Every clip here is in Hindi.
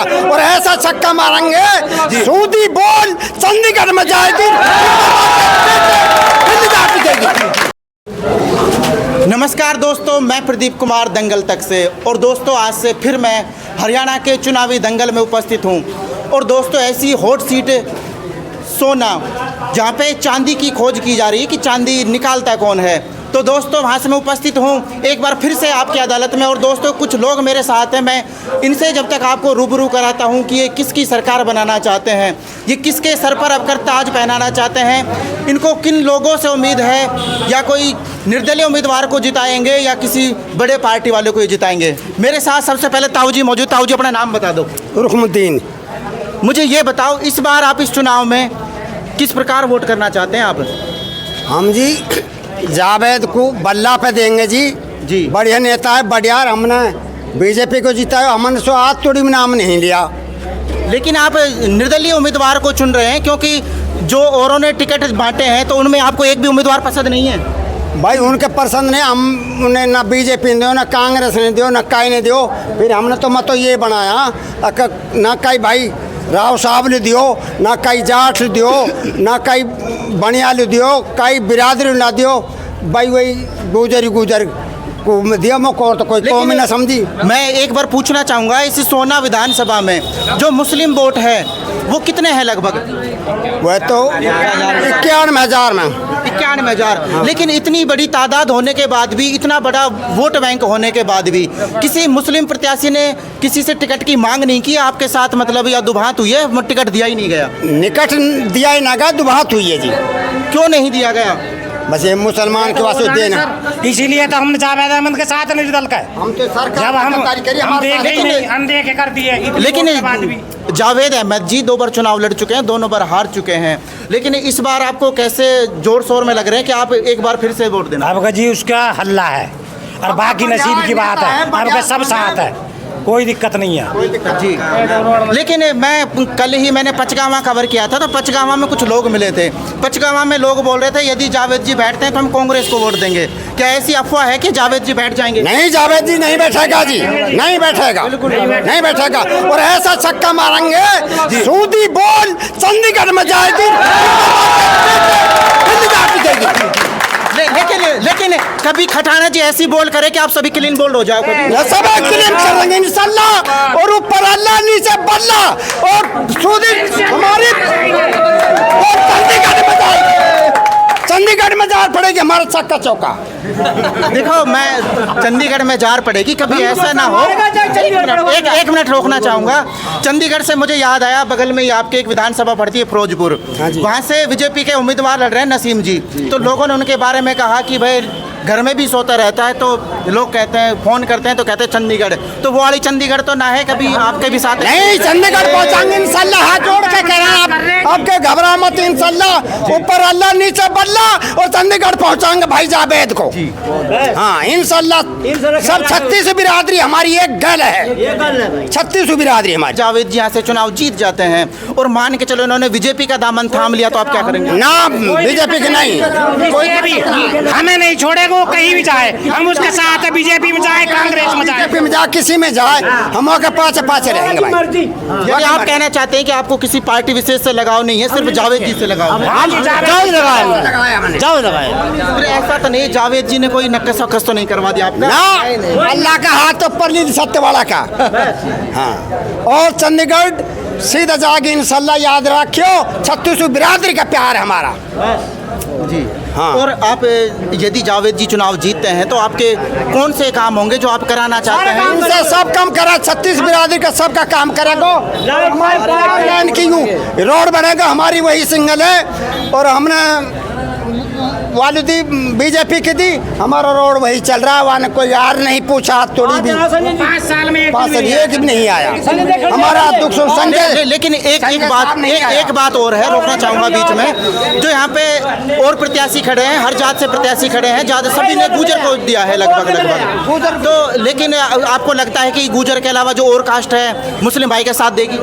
का, और ऐसा छक्का मारेंगे सूदी बोल चंडीगढ़ में जाएगी। नमस्कार दोस्तों, मैं प्रदीप कुमार दंगल तक से। और दोस्तों, आज से फिर मैं हरियाणा के चुनावी दंगल में उपस्थित हूं। और दोस्तों, ऐसी हॉट सीट सोना जहां पे चांदी की खोज की जा रही है कि चांदी निकालता कौन है। तो दोस्तों, वहाँ से मैं उपस्थित हूँ एक बार फिर से आपकी अदालत में। और दोस्तों, कुछ लोग मेरे साथ हैं, मैं इनसे जब तक आपको रूबरू कराता हूँ कि ये किसकी सरकार बनाना चाहते हैं, ये किसके सर पर अब कर ताज पहनाना चाहते हैं, इनको किन लोगों से उम्मीद है, या कोई निर्दलीय उम्मीदवार को जिताएंगे या किसी बड़े पार्टी वाले को ही जिताएंगे। मेरे साथ सबसे पहले ताऊ जी मौजूद। ताऊ जी, अपना नाम बता दो। रुकमुद्दीन। मुझे ये बताओ, इस बार आप इस चुनाव में किस प्रकार वोट करना चाहते हैं आप? हम जी जावेद को बल्ला पे देंगे जी। बढ़िया नेता है, बढ़िया। हमने बीजेपी को जीता है, हमने सो आज थोड़ी नाम नहीं लिया। लेकिन आप निर्दलीय उम्मीदवार को चुन रहे हैं, क्योंकि जो औरों ने टिकट बांटे हैं तो उनमें आपको एक भी उम्मीदवार पसंद नहीं है? भाई उनके पसंद नहीं, हम उन्हें ना बीजेपी ने दो, ना कांग्रेस ने दो, ना कहीं ने दो। फिर हमने तो मत ये बनाया ना कहीं भाई राव साहब ने दियो, ना कहीं जाट दियो, ना कहीं बनिया दियो, कहीं बिरादरी ना दियो। भाई वही गुजर को दिया मौका, और तो कोई कौम ना समझी। मैं एक बार पूछना चाहूँगा, इस सोना विधानसभा में जो मुस्लिम वोट है वो कितने हैं लगभग? वह तो 91,000 में। 91,000। लेकिन इतनी बड़ी तादाद होने के बाद भी, इतना बड़ा वोट बैंक होने के बाद भी किसी मुस्लिम प्रत्याशी ने किसी से टिकट की मांग नहीं की आपके साथ, मतलब या दुभात हुई है, टिकट दिया ही नहीं गया? निकट दिया ही ना गया, दुभात हुई है जी। क्यों नहीं दिया गया? बस ये मुसलमान के वास्ते देना, इसीलिए तो हमने जावेद अहमद के साथ निर्दल का हम तो जब हम देखे कर दिए। लेकिन जावेद अहमद जी 2 बार चुनाव लड़ चुके हैं, दोनों बार हार चुके हैं। लेकिन इस बार आपको कैसे जोर शोर में लग रहे हैं कि आप एक बार फिर से वोट देना? आपका जी उसका हल्ला है और बाकी नसीब की बात है, आपका सब साथ है, कोई दिक्कत नहीं है जी। लेकिन मैंने पचगावा कवर किया था, तो पचगावा में कुछ लोग मिले थे। पचगावा में लोग बोल रहे थे यदि जावेद जी बैठते हैं तो हम कांग्रेस को वोट देंगे। क्या ऐसी अफवाह है कि जावेद जी बैठ जाएंगे? नहीं, जावेद जी नहीं बैठेगा जी, नहीं बैठेगा, नहीं बैठेगा। और ऐसा छक्का मारेंगे सूदी बोल चंडीगढ़ में जाएगी। लेकिन कभी खटाना जी ऐसी बोल करे कि आप सभी क्लीन बोल्ड हो जाओ। सब क्लीन करेंगे इंशाल्लाह, और ऊपर अल्लाह नीचे बल्ला, और सूदी हमारी चंडीगढ़ में जार पड़ेगी हमारा चक्का चौका। देखो, मैं चंडीगढ़ में जार पड़ेगी, कभी ऐसा ना हो। एक मिनट रोकना चाहूँगा। चंडीगढ़ से मुझे याद आया, बगल में ही आपके एक विधानसभा पड़ती है फिरोजपुर, वहाँ से बीजेपी के उम्मीदवार लड़ रहे हैं नसीम जी। तो लोगों ने उनके बारे में कहा कि भाई घर में भी सोता रहता है, तो लोग कहते हैं, फोन करते हैं तो कहते हैं चंडीगढ़। तो वो वाली चंडीगढ़ तो ना है, कभी आपके भी साथ? नहीं, चंडीगढ़ पहुंचाएंगे इंशाल्लाह, हाथ जोड़ के कह रहे हैं आपके घबरा मत इंशाल्लाह। ऊपर अल्लाह नीचे बल्ला, और चंडीगढ़ पहुंचाएंगे भाई जावेद को। हाँ इंशाल्लाह। सब 36 बिरादरी हमारी एक गल है, 36 बिरादरी हमारी। जावेद जी यहाँ से चुनाव जीत जाते हैं और मान के चलो इन्होंने बीजेपी का दामन थाम लिया, तो आप क्या करेंगे? ना, बीजेपी की नहीं, कोई भी हमें नहीं छोड़ेगा, वो कहीं भी जाए हम उसके साथ है, बीजेपी में जाए, कांग्रेस में जाए, बीजेपी में जाए, किसी में जाए, हम उसके पाछे रहेंगे भाई। यानी आप कहना चाहते हैं कि आपको किसी पार्टी विशेष से लगाव नहीं है, सिर्फ जावेद जी से लगाव? फिर ऐसा तो नहीं जावेद जी ने कोई नक्कस वक्कस तो नहीं करवा दिया आपने? ना, अल्लाह का हाथ ऊपर ली सत्य वाला का। हाँ, और चंडीगढ़ सीधा जाके इंशाल्लाह, याद रखियो 36 बिरादरी का प्यार है हमारा जी। हाँ। और आप यदि जावेद जी चुनाव जीतते हैं तो आपके कौन से काम होंगे जो आप कराना चाहते हैं? इनसे सब काम करा, 36 बिरादरी का सबका काम करेगा। रोड बनेगा हमारी, वही सिंगल है। और हमने वालदी बीजेपी की दी, हमारा रोड वही चल रहा है, वहाँ कोई यार नहीं पूछा, थोड़ी भी 5 साल में 5 साल एक भी नहीं आया हमारा दुख सुन संजय। लेकिन एक बात और है, रोकना चाहूँगा बीच में। जो यहाँ पे और प्रत्याशी खड़े हैं, हर जात से प्रत्याशी खड़े हैं, ज़्यादा सभी ने गुजर को दिया है लगभग। तो लेकिन आपको लगता है कि गुजर के अलावा जो और कास्ट है मुस्लिम भाई के साथ देगी?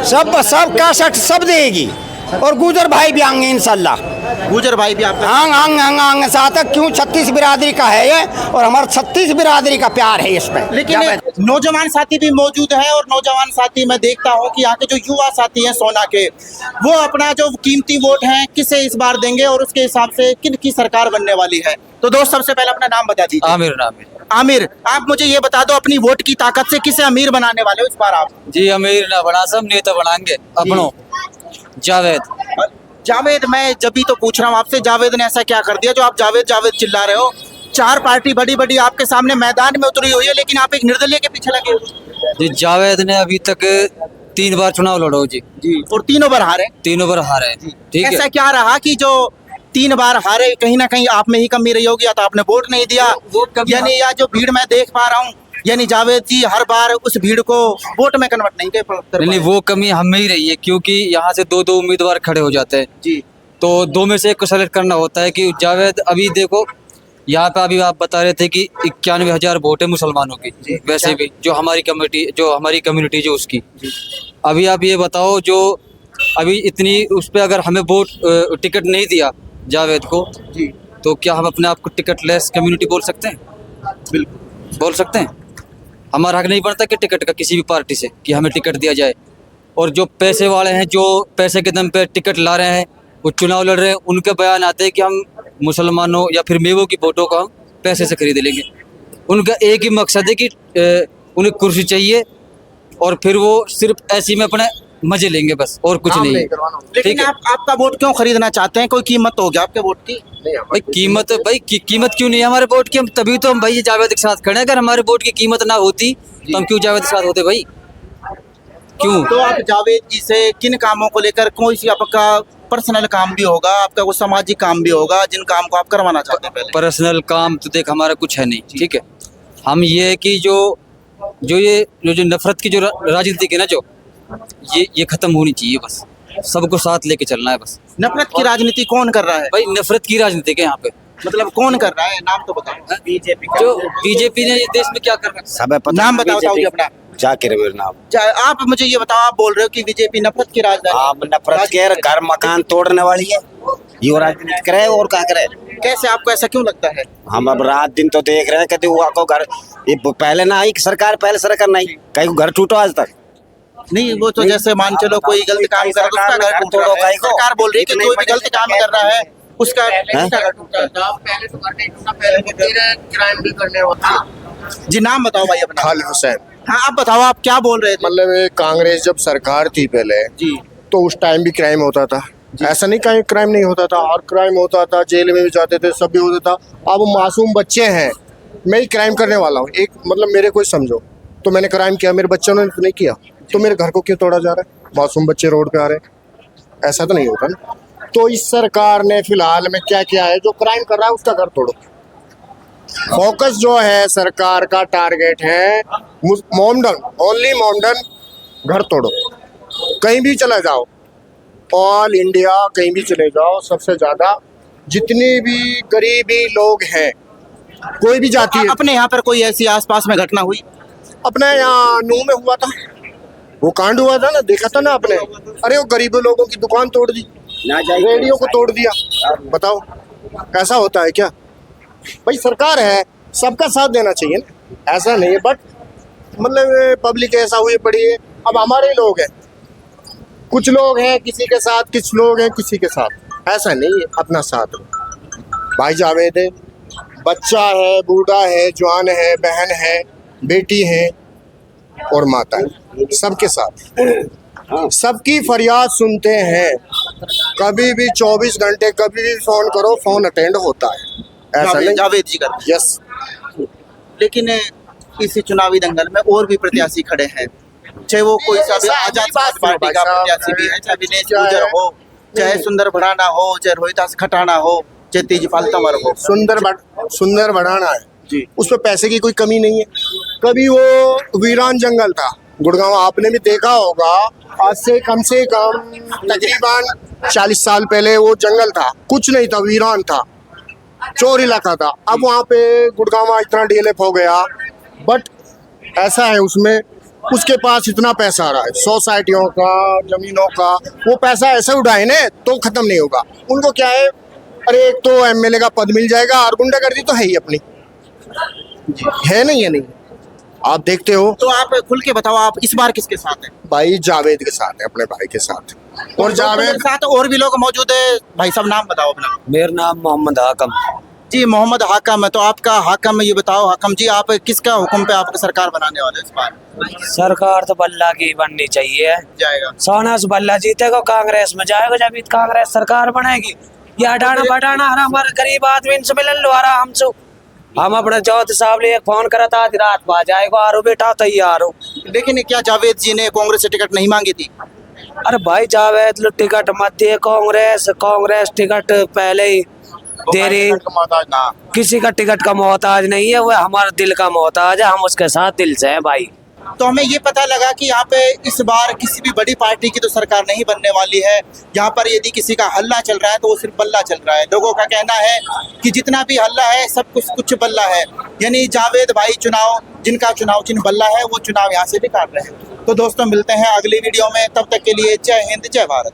सब कास्ट सब देगी, और गुजर भाई भी आएंगे इंशाल्लाह। गुजर भाई भी आपका? आंग साथ है, क्यों 36 बिरादरी का है ये, और हमारा 36 बिरादरी का प्यार है इसमें। लेकिन नौजवान साथी भी मौजूद है और नौजवान साथी मैं देखता हूं कि यहाँ के जो युवा साथी हैं सोना के, वो अपना जो कीमती वोट है किसे इस बार देंगे और उसके हिसाब से किन की सरकार बनने वाली है। तो दोस्त सबसे पहले अपना नाम बता दीजिए। आमिर नाम है। आमिर, आप मुझे ये बता दो अपनी वोट की ताकत से किसे अमीर बनाने वाले हो इस बार आप? जी अमीर ना बना, सब नेता बनाएंगे अपनों। जावेद। जावेद, मैं जब भी तो पूछ रहा हूँ आपसे, जावेद ने ऐसा क्या कर दिया जो आप जावेद जावेद चिल्ला रहे हो? 4 पार्टी बड़ी बड़ी आपके सामने मैदान में उतरी हुई है, लेकिन आप एक निर्दलीय के पीछे लगे हो। जी जावेद ने अभी तक 3 बार चुनाव लड़ो जी। जी, और तीनों बार हारे। तीनों बार हारे। ठीक ऐसा है। क्या रहा कि जो 3 बार हारे, कहीं ना कहीं आप में ही कमी रही होगी, या तो आपने वोट नहीं दिया, यानी या जो भीड़ मैं देख पा रहा हूँ, यानी जावेद जी हर बार उस भीड़ को वोट में कन्वर्ट नहीं कर नहीं, वो कमी हम में ही रही है, क्योंकि यहाँ से 2-2 उम्मीदवार खड़े हो जाते हैं जी। तो 2 में से एक को सेलेक्ट करना होता है कि जावेद। अभी देखो यहाँ पे अभी आप बता रहे थे कि 91,000 वोट है मुसलमानों की, वैसे भी जो हमारी कम्युनिटी जो उसकी। अभी आप ये बताओ, जो अभी इतनी उस पर अगर हमें वोट टिकट नहीं दिया जावेद को जी, तो क्या हम अपने आप को टिकट लेस कम्युनिटी बोल सकते हैं? बिल्कुल बोल सकते हैं। हमारा हक नहीं बनता कि टिकट का किसी भी पार्टी से कि हमें टिकट दिया जाए। और जो पैसे वाले हैं, जो पैसे के दम पे टिकट ला रहे हैं, वो चुनाव लड़ रहे हैं, उनके बयान आते हैं कि हम मुसलमानों या फिर मेवों की वोटों को हम पैसे से खरीद लेंगे। उनका एक ही मकसद है कि उन्हें कुर्सी चाहिए और फिर वो सिर्फ ऐसी में अपने मजे लेंगे, बस और कुछ नहीं। लेकिन ठीक है। आपका वोट क्यों खरीदना चाहते हैं? कोई कीमत तो होगी आपके वोट की? भाई कीमत क्यों नहीं है हमारे वोट की? हम तभी तो हम भाई जावेद के साथ खड़े हैं। अगर हमारे वोट की कीमत ना होती तो हम क्यों जावेद के साथ होते भाई? क्यों? तो आप जावेद जी से किन कामों को लेकर, कोई सी आपका पर्सनल काम भी होगा, आपका कोई सामाजिक काम भी होगा, जिन काम को आप करवाना चाहते हैं? पहले पर्सनल काम तो देख हमारा कुछ है नहीं। ठीक है। हम ये है कि जो नफरत की जो राजनीति है ना, जो ये खत्म होनी चाहिए। बस सबको साथ लेके चलना है बस। नफरत की राजनीति कौन कर रहा है? भाई नफरत की राजनीति है यहाँ पे। मतलब कौन कर रहा है? नाम तो बताओ। जो बीजेपी ने ये देश में क्या कर रहा है? सब पता। नाम बताओ जी अपना। जाकिर है मेरा नाम। आप मुझे ये बताओ, आप बोल रहे हो कि बीजेपी नफरत की राजधानी। आप नफरत के घर मकान तोड़ने वाली है, ये राजनीति करे और क्या करे? कैसे, आपको ऐसा क्यों लगता है? हम अब रात दिन तो देख रहे हैं, कहते हुआ को घर ये पहले ना आई सरकार, पहले सरकार नहीं, कहीं को घर टूटो आज तक नहीं, वो तो जैसे मान चलो कोई गलत काम कर रहा है, उसका घर टूट रहा है। सरकार बोल रही है कि कोई भी गलत काम कर रहा है उसका घर टूट रहा है। जी, नाम बताओ भाई अपना। खालिद हुसैन। हाँ, आप बताओ, आप क्या बोल रहे थे? मतलब ये कांग्रेस जब सरकार थी पहले जी, तो उस टाइम भी क्राइम होता था, ऐसा नहीं कहीं क्राइम नहीं होता था, और क्राइम होता था, जेल में भी जाते थे, सब भी होता था। अब मासूम बच्चे हैं, मैं ही क्राइम करने वाला हूँ, एक मतलब मेरे को ही समझो, तो मैंने क्राइम किया, मेरे बच्चों ने नहीं किया, तो मेरे घर को क्यों तोड़ा जा रहा है? मासूम बच्चे रोड पे आ रहे हैं, ऐसा तो नहीं होता ना। तो इस सरकार ने फिलहाल में क्या किया है, जो क्राइम कर रहा है उसका घर तोड़ो। फोकस जो है सरकार का टारगेट है मोमडन, ओनली मोमडन, घर तोड़ो। कहीं भी चले जाओ, ऑल इंडिया कहीं भी चले जाओ, सबसे ज्यादा जितनी भी गरीबी लोग हैं, कोई भी जाति है। अपने यहाँ पर कोई ऐसी आसपास में घटना हुई? अपने यहाँ नूह में हुआ था, वो कांड हुआ था ना, देखा था ना आपने। अरे वो गरीबों लोगों की दुकान तोड़ दी, रेडियो को तोड़ दिया, बताओ ऐसा होता है क्या? भाई सरकार है, सबका साथ देना चाहिए ना, ऐसा नहीं है। बट मतलब पब्लिक ऐसा हुई पड़ी है, अब हमारे लोग हैं, कुछ लोग हैं किसी के साथ, कुछ लोग हैं किसी के साथ, ऐसा नहीं है, अपना साथ हो। भाई जावेद है, बच्चा है, बूढ़ा है, जवान है, बहन है, बेटी है और माता है, सबके साथ सबकी फरियाद सुनते हैं। कभी भी 24 घंटे कभी भी फोन करो, फोन अटेंड होता है, ऐसा नहीं। जावेद जी का। यस। लेकिन इसी चुनावी दंगल में और भी प्रत्याशी खड़े हैं, चाहे वो कोई सा भी आजाद समाज पार्टी का प्रत्याशी भी है, चाहे विनेश गुर्जर हो, चाहे सुंदर भड़ाना हो, चाहे रोहिदास खटाना हो, चाहे तेजपाल तंवर हो। सुंदर बढ़ाना है जी, उस पर पैसे की कोई कमी नहीं है। कभी वो वीरान जंगल था गुड़गांव, आपने भी देखा होगा, आज से कम तकरीबन 40 साल पहले वो जंगल था, कुछ नहीं था, वीरान था, चोर इलाका था। अब वहाँ पे गुड़गांव इतना डेवलप हो गया, बट ऐसा है उसमें उसके पास इतना पैसा आ रहा है, सोसाइटियों का, जमीनों का, वो पैसा ऐसे उड़ाए ना तो खत्म नहीं होगा। उनको क्या है, अरे एक तो एमएलए का पद मिल जाएगा, और गुंडागर्दी तो है ही अपनी, है नहीं है नहीं। आप देखते हो तो आप खुल के बताओ, आप इस बार किसके साथ हैं? भाई जावेद के साथ है, अपने भाई के साथ। और मेरे जावेद साथ और भी लोग मौजूद है। भाई साहब नाम बताओ अपना। मेरा नाम मोहम्मद हाकम। जी मोहम्मद हाकम है। तो आपका हाकम, ये बताओ हाकम जी, आप किसका हुक्म पे आपकी सरकार बनाने वाले इस बार? सरकार तो बल्ला की बननी चाहिए। जाएगा सोनास बल्ला जीतेगा, कांग्रेस में जाएगा जब कांग्रेस सरकार बनेगी। ये हटाना बटाना हमारे गरीब आदमी से मिलन लो आराम से। हम अपने चौथ साहब ने एक फोन करा था, आधी रात पा जाएगा, आरो बेटा तैयार हो। लेकिन क्या जावेद जी ने कांग्रेस से टिकट नहीं मांगी थी? अरे भाई जावेद लो टिकट मत दे, कांग्रेस टिकट पहले ही दे रही। ना किसी का टिकट का मोहताज नहीं है, वो हमारा दिल का मोहताज है, हम उसके साथ दिल से हैं भाई। तो हमें ये पता लगा कि यहाँ पे इस बार किसी भी बड़ी पार्टी की तो सरकार नहीं बनने वाली है। यहाँ पर यदि किसी का हल्ला चल रहा है तो वो सिर्फ बल्ला चल रहा है। लोगों का कहना है कि जितना भी हल्ला है सब कुछ बल्ला है, यानी जावेद भाई जिनका चुनाव चिन्ह बल्ला है वो चुनाव यहाँ से भी काट रहे हैं। तो दोस्तों मिलते हैं अगली वीडियो में, तब तक के लिए जय हिंद जय भारत।